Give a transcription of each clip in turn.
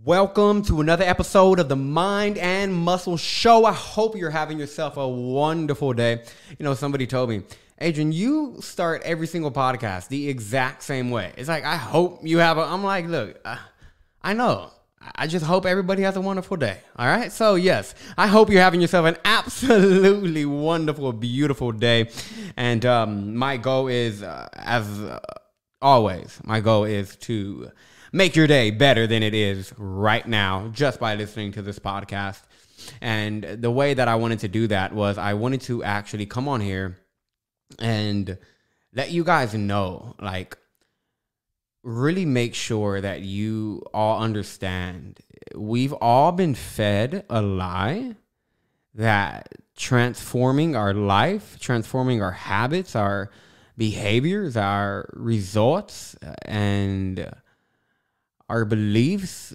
Welcome to another episode of the Mind and Muscle Show. I hope you're having yourself a wonderful day. You know, somebody told me, Adrian, you start every single podcast the exact same way. It's like, I hope you have I'm like, look, I know. I just hope everybody has a wonderful day. All right. So, yes, I hope you're having yourself an absolutely wonderful, beautiful day. And my goal is, as always, my goal is to make your day better than it is right now just by listening to this podcast. And the way that I wanted to do that was I wanted to actually come on here and let you guys know, like, really make sure that you all understand we've all been fed a lie that transforming our life, transforming our habits, our behaviors, our results, and our beliefs,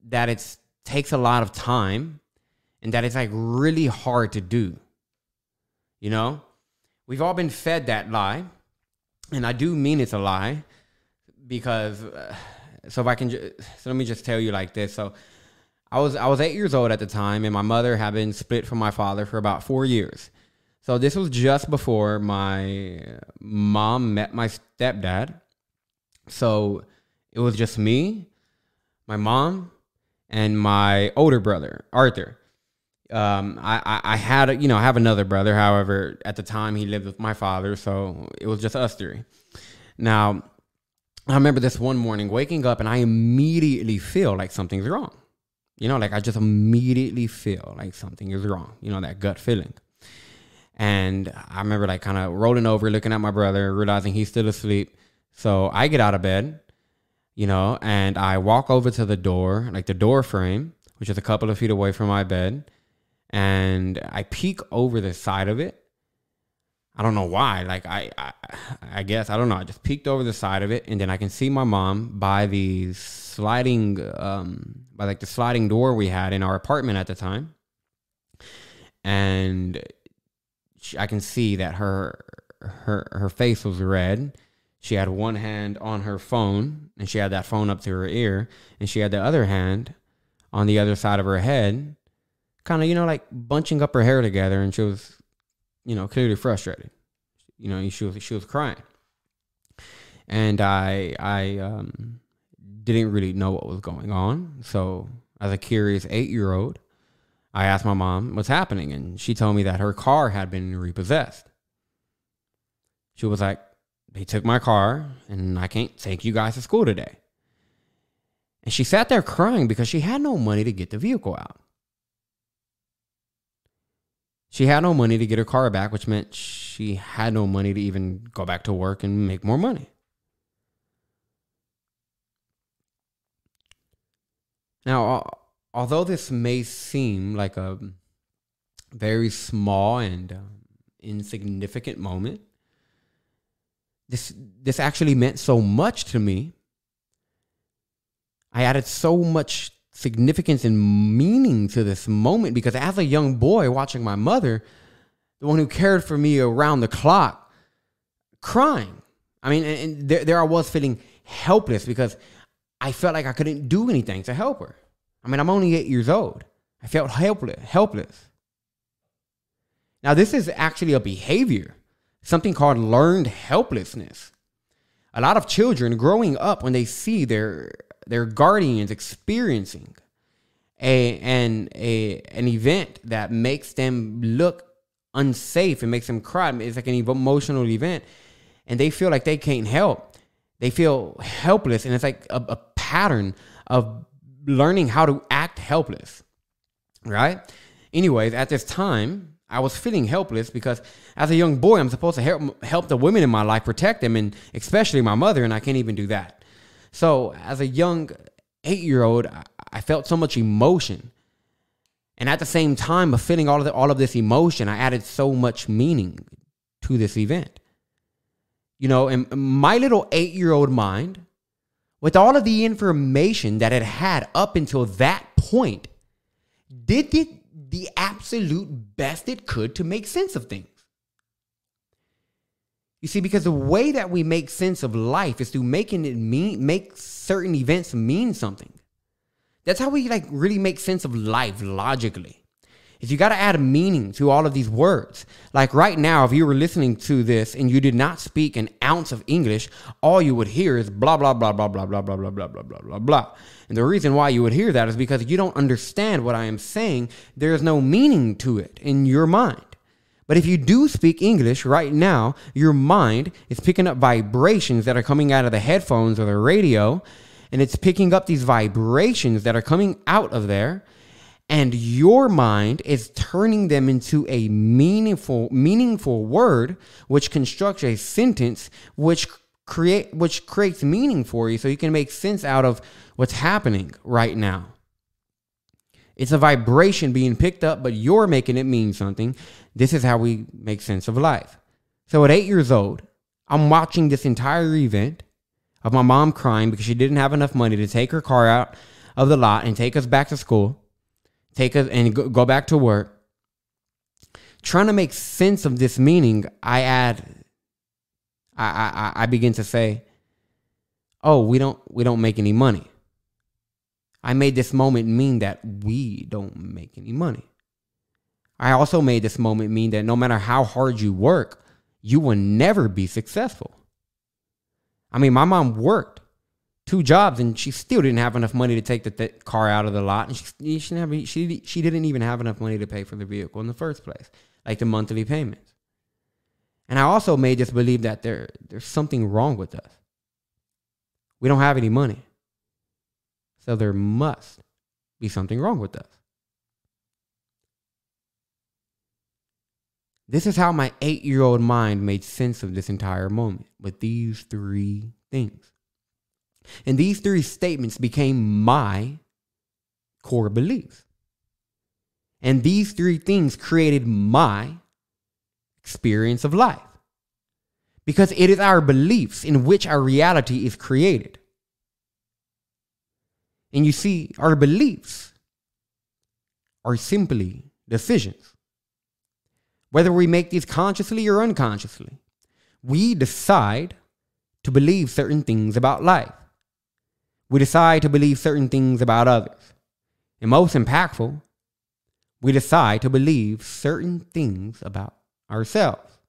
that it takes a lot of time and that it's like really hard to do. You know, we've all been fed that lie, and I do mean it's a lie because so let me just tell you like this. So I was 8 years old at the time, and my mother had been split from my father for about 4 years. So this was just before my mom met my stepdad. So it was just me, my mom, and my older brother, Arthur. I had, I have another brother. However, at the time he lived with my father, so it was just us three. Now, I remember this one morning waking up and I immediately feel like something's wrong. Like I just immediately feel like something is wrong. That gut feeling. And I remember like kind of rolling over, looking at my brother, realizing he's still asleep. So I get out of bed, and I walk over to the door, like the door frame, which is a couple of feet away from my bed. And I peek over the side of it. I don't know why. Like I guess, I don't know. I just peeked over the side of it, and then I can see my mom by the sliding, the sliding door we had in our apartment at the time. And I can see that her face was red. She had one hand on her phone, and she had that phone up to her ear, and she had the other hand on the other side of her head, kind of, like bunching up her hair together, and she was, clearly frustrated. She was crying. And I didn't really know what was going on. So as a curious 8-year-old, I asked my mom what's happening, and she told me that her car had been repossessed. She was like, they took my car, and I can't take you guys to school today. And she sat there crying because she had no money to get the vehicle out. She had no money to get her car back, which meant she had no money to even go back to work and make more money. Now, although this may seem like a very small and insignificant moment, this actually meant so much to me. I added so much significance and meaning to this moment because as a young boy watching my mother, the one who cared for me around the clock, crying. I mean, and there I was feeling helpless because I felt like I couldn't do anything to help her. I mean, I'm only 8 years old. I felt helpless. Now, this is actually a behavior, something called learned helplessness. A lot of children growing up, when they see their guardians experiencing an event that makes them look unsafe and makes them cry, it's like an emotional event, and they feel like they can't help. They feel helpless, and it's like a pattern of learning how to act helpless, right? Anyways, at this time, I was feeling helpless because as a young boy, I'm supposed to help the women in my life, protect them, and especially my mother, and I can't even do that. So as a young 8-year-old, I felt so much emotion. And at the same time of feeling all of this emotion, I added so much meaning to this event. In my little 8-year-old mind, with all of the information that it had up until that point, did the absolute best it could to make sense of things. You see, because the way that we make sense of life is through make certain events mean something. That's how we really make sense of life logically. Is you got to add a meaning to all of these words. Like right now, if you were listening to this and you did not speak an ounce of English, all you would hear is blah, blah, blah, blah, blah, blah, blah, blah, blah, blah, blah, blah, blah. And the reason why you would hear that is because you don't understand what I am saying. There is no meaning to it in your mind. But if you do speak English right now, your mind is picking up vibrations that are coming out of the headphones or the radio, and it's picking up these vibrations that are coming out of there, and your mind is turning them into a meaningful word, which constructs a sentence which creates meaning for you, so you can make sense out of what's happening right now. It's a vibration being picked up, but you're making it mean something. This is how we make sense of life. So at 8 years old, I'm watching this entire event of my mom crying because she didn't have enough money to take her car out of the lot and take us back to school, take us and go back to work. Trying to make sense of this meaning, I begin to say, oh, we don't make any money. I made this moment mean that we don't make any money. I also made this moment mean that no matter how hard you work, you will never be successful. I mean, my mom worked 2 jobs and she still didn't have enough money to take the car out of the lot. And she didn't even have enough money to pay for the vehicle in the first place, like the monthly payments. And I also made this believe that there's something wrong with us. We don't have any money. So there must be something wrong with us. This is how my 8-year-old mind made sense of this entire moment with these 3 things. And these 3 statements became my core beliefs. And these 3 things created my experience of life. Because it is our beliefs in which our reality is created. And you see, our beliefs are simply decisions. Whether we make these consciously or unconsciously, we decide to believe certain things about life. We decide to believe certain things about others. And most impactful, we decide to believe certain things about ourselves.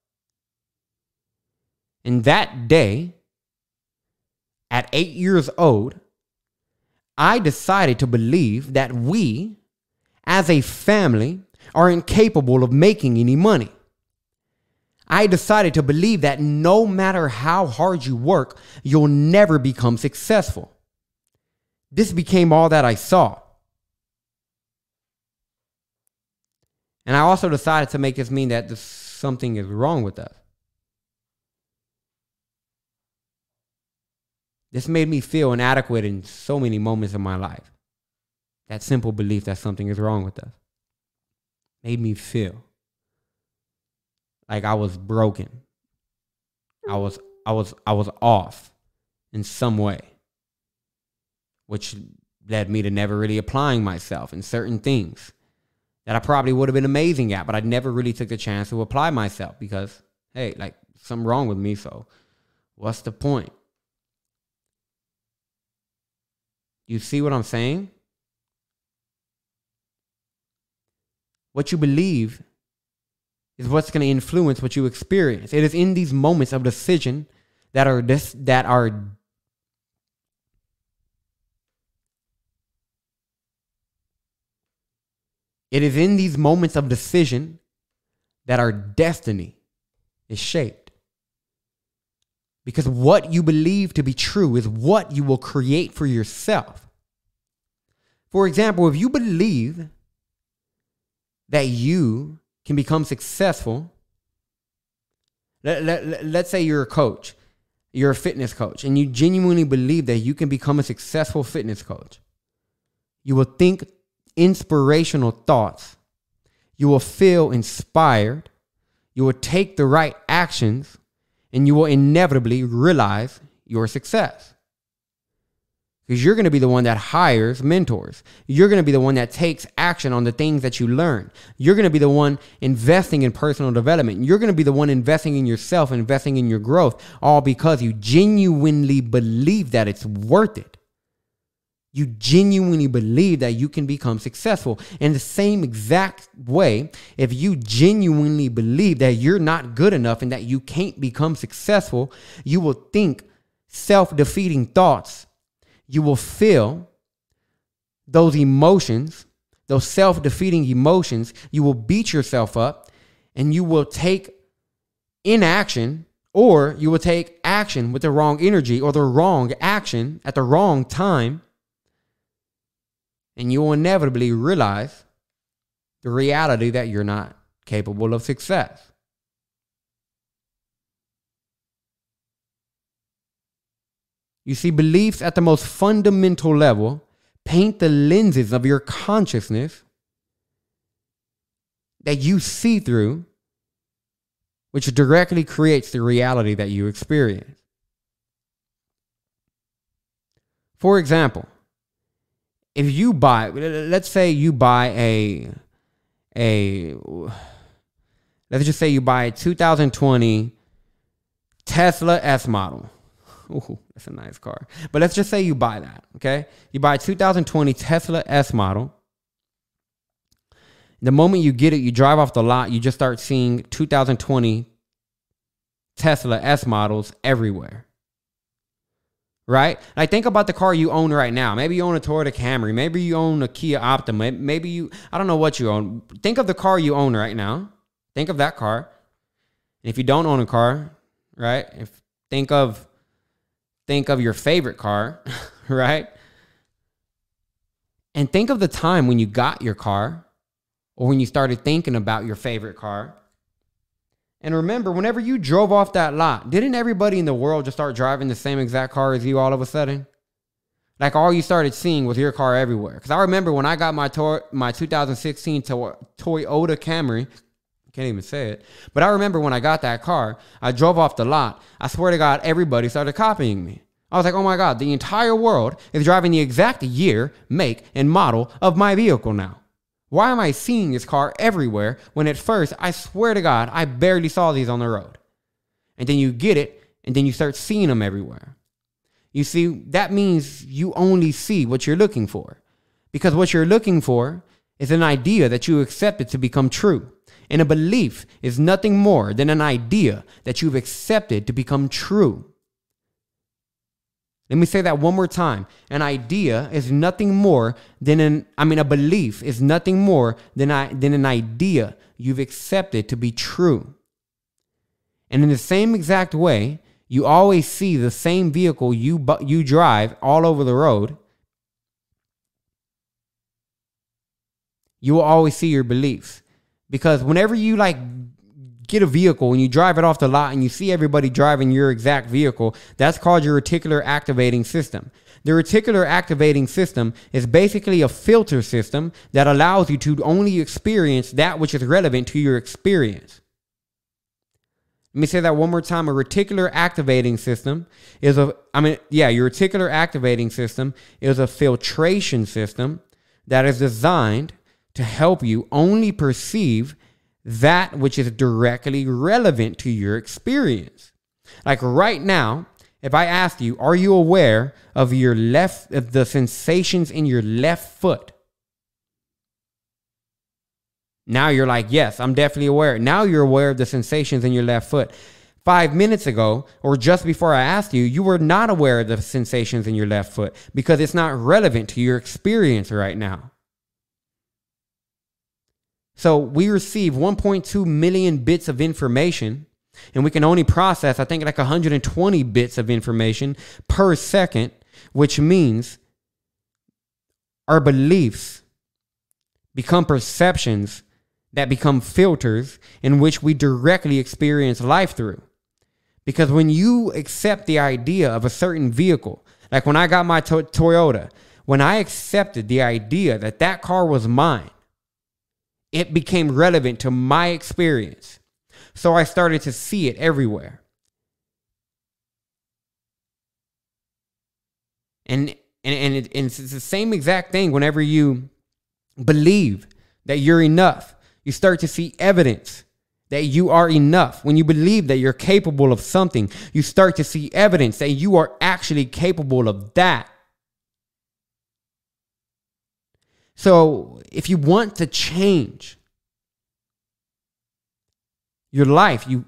And that day, at 8 years old, I decided to believe that we, as a family, are incapable of making any money. I decided to believe that no matter how hard you work, you'll never become successful. This became all that I saw. And I also decided to make this mean that something is wrong with us. This made me feel inadequate in so many moments of my life. That simple belief that something is wrong with us made me feel like I was broken. I was off in some way, which led me to never really applying myself in certain things that I probably would have been amazing at, but I never really took the chance to apply myself because, hey, like something wrong with me, so what's the point? You see what I'm saying? What you believe is what's going to influence what you experience. It is in these moments of decision that are It is in these moments of decision that our destiny is shaped. Because what you believe to be true is what you will create for yourself. For example, if you believe that you can become successful, let's say you're a coach, you're a fitness coach, and you genuinely believe that you can become a successful fitness coach, you will think inspirational thoughts, you will feel inspired, you will take the right actions, and you will inevitably realize your success. Because you're going to be the one that hires mentors. You're going to be the one that takes action on the things that you learn. You're going to be the one investing in personal development. You're going to be the one investing in yourself, investing in your growth, all because you genuinely believe that it's worth it. You genuinely believe that you can become successful. In the same exact way, if you genuinely believe that you're not good enough and that you can't become successful, you will think self-defeating thoughts. You will feel those emotions, those self-defeating emotions. You will beat yourself up, and you will take inaction, or you will take action with the wrong energy or the wrong action at the wrong time. And you will inevitably realize the reality that you're not capable of success. You see, beliefs at the most fundamental level paint the lenses of your consciousness that you see through, which directly creates the reality that you experience. For example, if you buy, let's say you buy let's just say you buy a 2020 Tesla S model. Ooh, that's a nice car. But let's just say you buy that, okay? You buy a 2020 Tesla S model. The moment you get it, you drive off the lot, you just start seeing 2020 Tesla S models everywhere. Right? Like, think about the car you own right now. Maybe you own a Toyota Camry. Maybe you own a Kia Optima. Maybe I don't know what you own. Think of the car you own right now. Think of that car. And if you don't own a car, right? Think of your favorite car, right? And think of the time when you got your car, or when you started thinking about your favorite car. And remember, whenever you drove off that lot, didn't everybody in the world just start driving the same exact car as you all of a sudden? Like, all you started seeing was your car everywhere. Because I remember when I got my 2016 Toyota Camry, I can't even say it, but I remember when I got that car, I drove off the lot. I swear to God, everybody started copying me. I was like, oh my God, the entire world is driving the exact year, make, and model of my vehicle now. Why am I seeing this car everywhere when at first, I swear to God, I barely saw these on the road? And then you get it, and then you start seeing them everywhere. You see, that means you only see what you're looking for. Because what you're looking for is an idea that you accepted to become true. And a belief is nothing more than an idea that you've accepted to become true. Let me say that one more time. An idea is nothing more than a belief is nothing more than an idea you've accepted to be true. And in the same exact way, you always see the same vehicle you drive all over the road. You will always see your beliefs. Because whenever you get a vehicle and you drive it off the lot and you see everybody driving your exact vehicle, that's called your reticular activating system. The reticular activating system is basically a filter system that allows you to only experience that which is relevant to your experience. Let me say that one more time. A reticular activating system is your reticular activating system is a filtration system that is designed to help you only perceive that which is directly relevant to your experience. Like right now, if I asked you, are you aware of the sensations in your left foot? Now you're like, yes, I'm definitely aware. Now you're aware of the sensations in your left foot. 5 minutes ago, or just before I asked you, you were not aware of the sensations in your left foot because it's not relevant to your experience right now. So we receive 1.2 million bits of information, and we can only process, I think, 120 bits of information per second, which means our beliefs become perceptions that become filters in which we directly experience life through. Because when you accept the idea of a certain vehicle, like when I got my Toyota, when I accepted the idea that that car was mine, it became relevant to my experience. So I started to see it everywhere. And And it's the same exact thing whenever you believe that you're enough. You start to see evidence that you are enough. When you believe that you're capable of something, you start to see evidence that you are actually capable of that. So if you want to change your life, you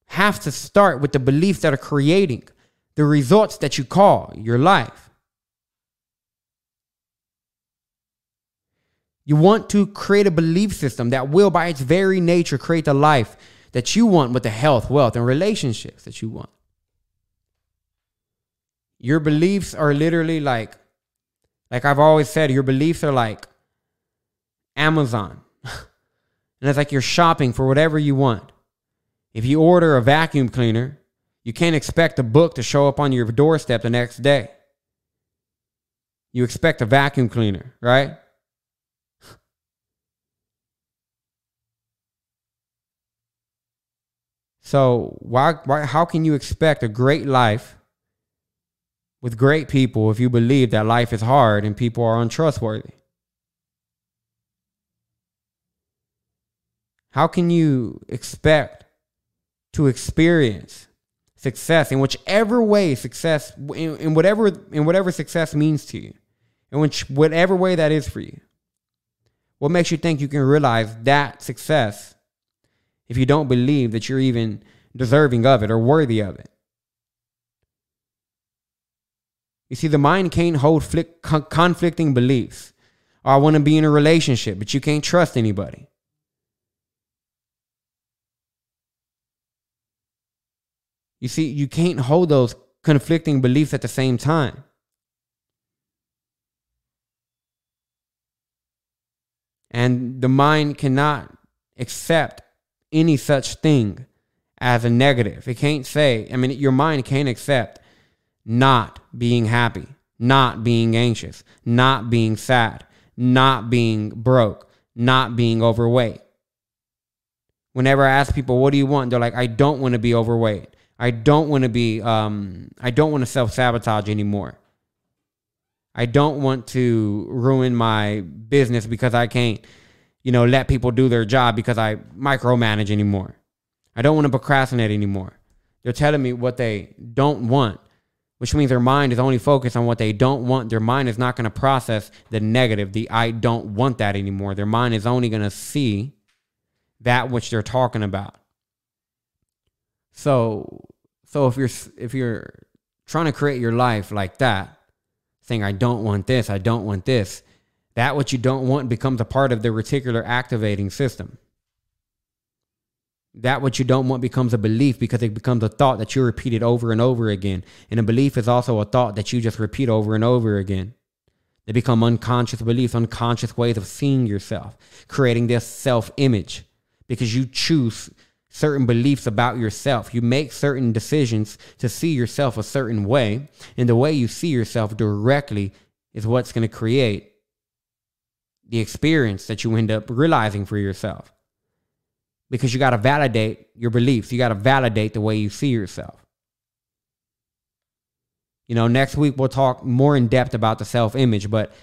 have to start with the beliefs that are creating the results that you call your life. You want to create a belief system that will, by its very nature, create the life that you want with the health, wealth, and relationships that you want. Your beliefs are literally like I've always said, your beliefs are like Amazon. And it's like you're shopping for whatever you want. If you order a vacuum cleaner, you can't expect a book to show up on your doorstep the next day. You expect a vacuum cleaner, right? So how can you expect a great life with great people if you believe that life is hard and people are untrustworthy? How can you expect to experience success in whichever way success, in whatever success means to you, in whatever way that is for you? What makes you think you can realize that success if you don't believe that you're even deserving of it or worthy of it? You see, the mind can't hold conflicting beliefs. Or I want to be in a relationship, but you can't trust anybody. You see, you can't hold those conflicting beliefs at the same time. And the mind cannot accept any such thing as a negative. It can't say, your mind can't accept not being happy, not being anxious, not being sad, not being broke, not being overweight. Whenever I ask people, what do you want? They're like, I don't want to be overweight. I don't want to self-sabotage anymore. I don't want to ruin my business because I can't, let people do their job because I micromanage anymore. I don't want to procrastinate anymore. They're telling me what they don't want, which means their mind is only focused on what they don't want. Their mind is not going to process the negative, the I don't want that anymore. Their mind is only going to see that which they're talking about. So if you're trying to create your life like that, saying I don't want this, I don't want this, that what you don't want becomes a part of the reticular activating system. That what you don't want becomes a belief because it becomes a thought that you repeated over and over again. And a belief is also a thought that you just repeat over and over again. They become unconscious beliefs, unconscious ways of seeing yourself, creating this self-image because you choose certain beliefs about yourself. You make certain decisions to see yourself a certain way, and the way you see yourself directly is what's going to create the experience that you end up realizing for yourself. Because you got to validate your beliefs. You got to validate the way you see yourself. Next week we'll talk more in depth about the self-image, but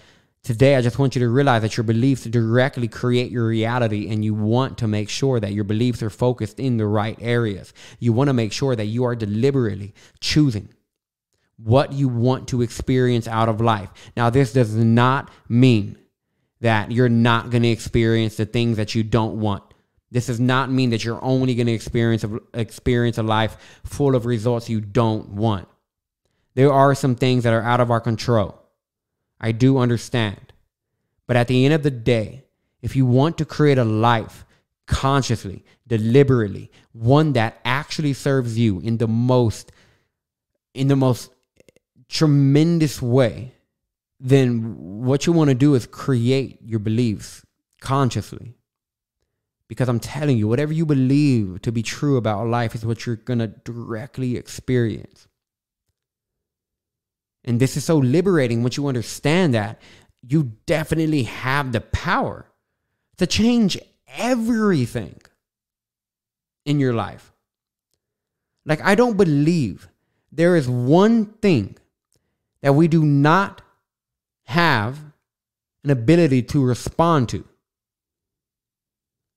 today I just want you to realize that your beliefs directly create your reality, and you want to make sure that your beliefs are focused in the right areas. You want to make sure that you are deliberately choosing what you want to experience out of life. Now, this does not mean that you're not going to experience the things that you don't want. This does not mean that you're only going to experience a life full of results you don't want. There are some things that are out of our control. I do understand. But at the end of the day, if you want to create a life consciously, deliberately, one that actually serves you in the most tremendous way, then what you want to do is create your beliefs consciously. Because I'm telling you, whatever you believe to be true about life is what you're going to directly experience. And this is so liberating once you understand that. You definitely have the power to change everything in your life. Like, I don't believe there is one thing that we do not have an ability to respond to.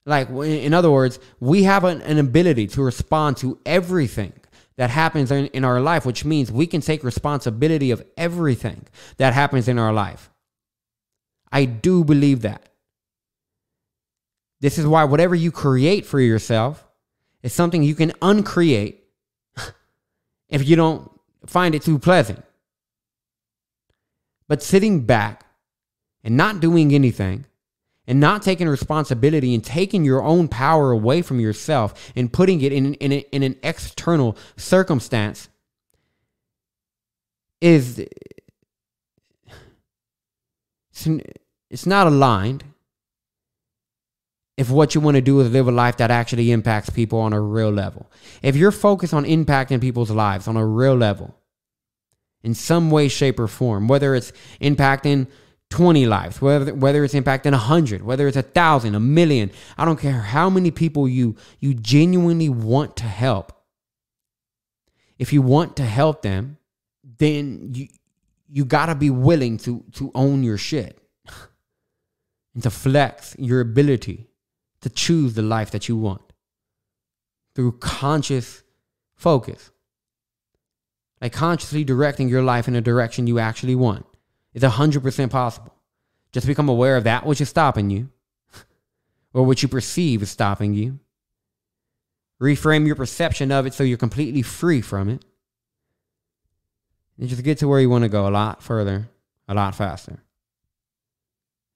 Like, in other words, we have an ability to respond to everything that happens in our life, which means we can take responsibility of everything that happens in our life. I do believe that. This is why whatever you create for yourself is something you can uncreate if you don't find it too pleasant. But sitting back and not doing anything and not taking responsibility and taking your own power away from yourself and putting it in an external circumstance is, it's not aligned if what you want to do is live a life that actually impacts people on a real level. If you're focused on impacting people's lives on a real level, in some way, shape, or form, whether it's impacting 20 lives, whether it's impacting 100, whether it's 1,000, 1,000,000, I don't care how many people you genuinely want to help. If you want to help them, then you got to be willing to own your shit and to flex your ability to choose the life that you want through conscious focus. Like consciously directing your life in a direction you actually want. It's 100% possible. Just become aware of that which is stopping you or what you perceive is stopping you. Reframe your perception of it so you're completely free from it. And just get to where you want to go a lot further, a lot faster.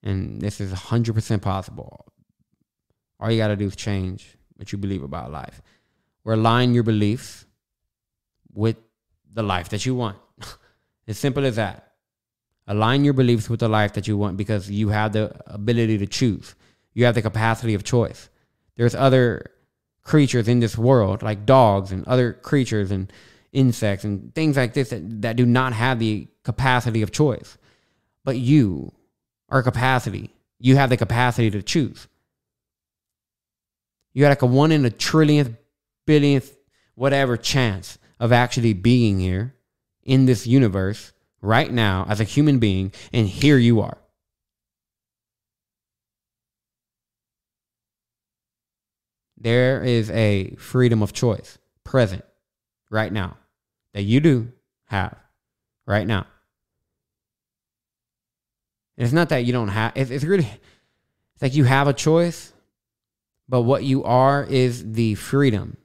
And this is 100% possible. All you got to do is change what you believe about life. Or align your beliefs with the life that you want. As simple as that. Align your beliefs with the life that you want because you have the ability to choose. You have the capacity of choice. There's other creatures in this world, like dogs and other creatures and insects and things like this that do not have the capacity of choice. But you are capacity. You have the capacity to choose. You got like a 1 in a trillionth, billionth, whatever chance of actually being here in this universe right now as a human being, and here you are. There is a freedom of choice present right now that you do have right now. And it's not that you don't have, it's really, it's like you have a choice, but what you are is the freedom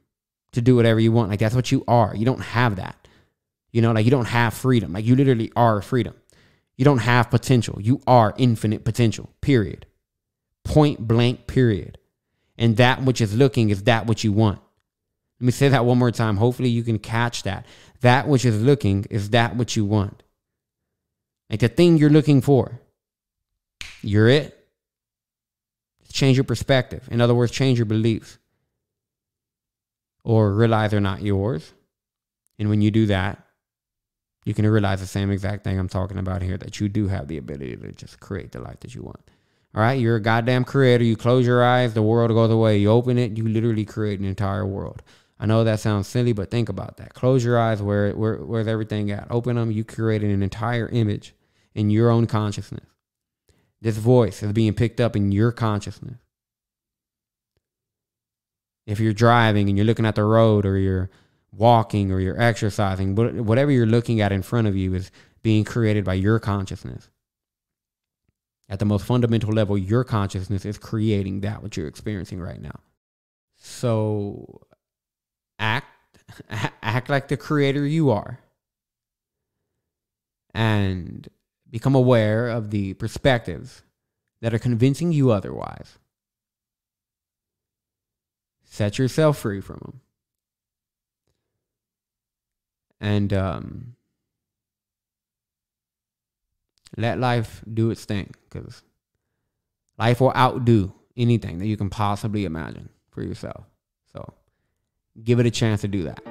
to do whatever you want. Like that's what you are. You don't have that. You know, like you don't have freedom. Like you literally are freedom. You don't have potential. You are infinite potential, period. Point blank, period. And that which is looking is that which you want. Let me say that one more time. Hopefully you can catch that. That which is looking is that which you want. Like the thing you're looking for. You're it. Change your perspective. In other words, change your beliefs. Or realize they're not yours. And when you do that, you can realize the same exact thing I'm talking about here, that you do have the ability to just create the life that you want. All right? You're a goddamn creator. You close your eyes, the world goes away. You open it, you literally create an entire world. I know that sounds silly, but think about that. Close your eyes, where's everything at? Open them, you created an entire image in your own consciousness. This voice is being picked up in your consciousness. If you're driving and you're looking at the road, or you're walking, or you're exercising, whatever you're looking at in front of you is being created by your consciousness. At the most fundamental level, your consciousness is creating that what you're experiencing right now. So act like the creator you are, and become aware of the perspectives that are convincing you otherwise. Set yourself free from them. And let life do its thing, because life will outdo anything that you can possibly imagine for yourself. So give it a chance to do that.